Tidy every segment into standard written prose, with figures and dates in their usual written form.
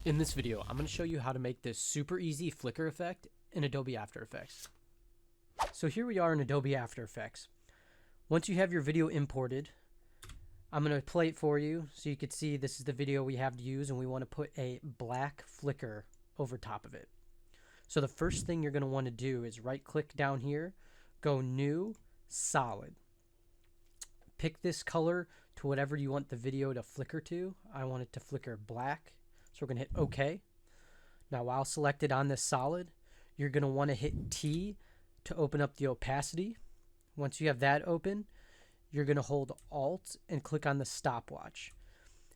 In this video, I'm going to show you how to make this super easy flicker effect in Adobe After Effects. So here we are in Adobe After Effects. Once you have your video imported, I'm going to play it for you so you can see this is the video we have to use, and we want to put a black flicker over top of it. So the first thing you're going to want to do is right click down here, go New, Solid. Pick this color to whatever you want the video to flicker to. I want it to flicker black. So we're going to hit OK. Now while selected on this solid, you're going to want to hit T to open up the opacity. Once you have that open, you're going to hold Alt and click on the stopwatch.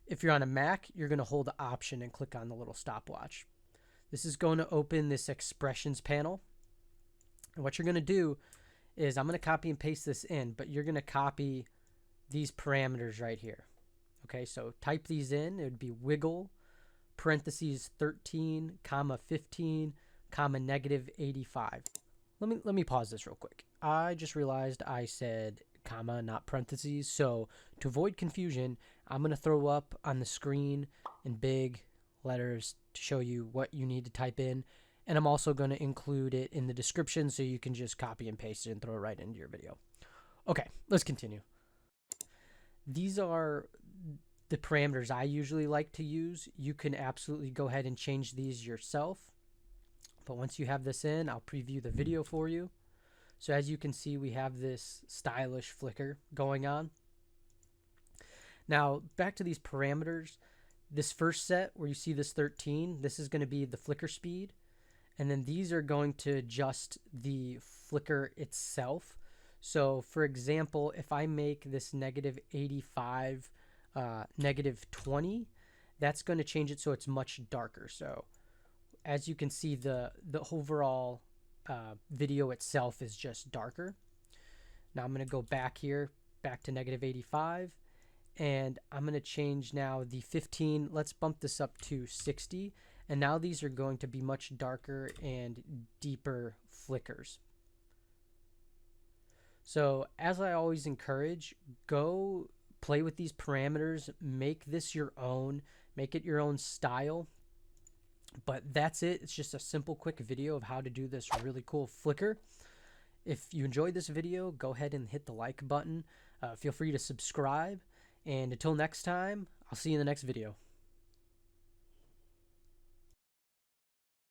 If you're on a Mac, you're going to hold Option and click on the little stopwatch. This is going to open this expressions panel. And what you're going to do is I'm going to copy and paste this in, but you're going to copy these parameters right here. Okay, so type these in. It would be wiggle, parentheses 13, comma 15, comma negative 85. Let me pause this real quick. I just realized I said comma, not parentheses. So to avoid confusion, I'm going to throw up on the screen in big letters to show you what you need to type in. And I'm also going to include it in the description so you can just copy and paste it and throw it right into your video. Okay, let's continue. These are the parameters I usually like to use. You can absolutely go ahead and change these yourself. But once you have this in, I'll preview the video for you. So as you can see, we have this stylish flicker going on. Now back to these parameters. This first set where you see this 13, this is going to be the flicker speed. And then these are going to adjust the flicker itself. So for example, if I make this negative 85 negative 20, that's going to change it so it's much darker. So as you can see, the overall video itself is just darker. Now I'm going to go back here, back to negative 85, and I'm going to change now the 15. Let's bump this up to 60, and now these are going to be much darker and deeper flickers. So as I always encourage, go play with these parameters, make this your own, make it your own style. But that's it. It's just a simple, quick video of how to do this really cool flicker. If you enjoyed this video, go ahead and hit the like button. Feel free to subscribe. And until next time, I'll see you in the next video.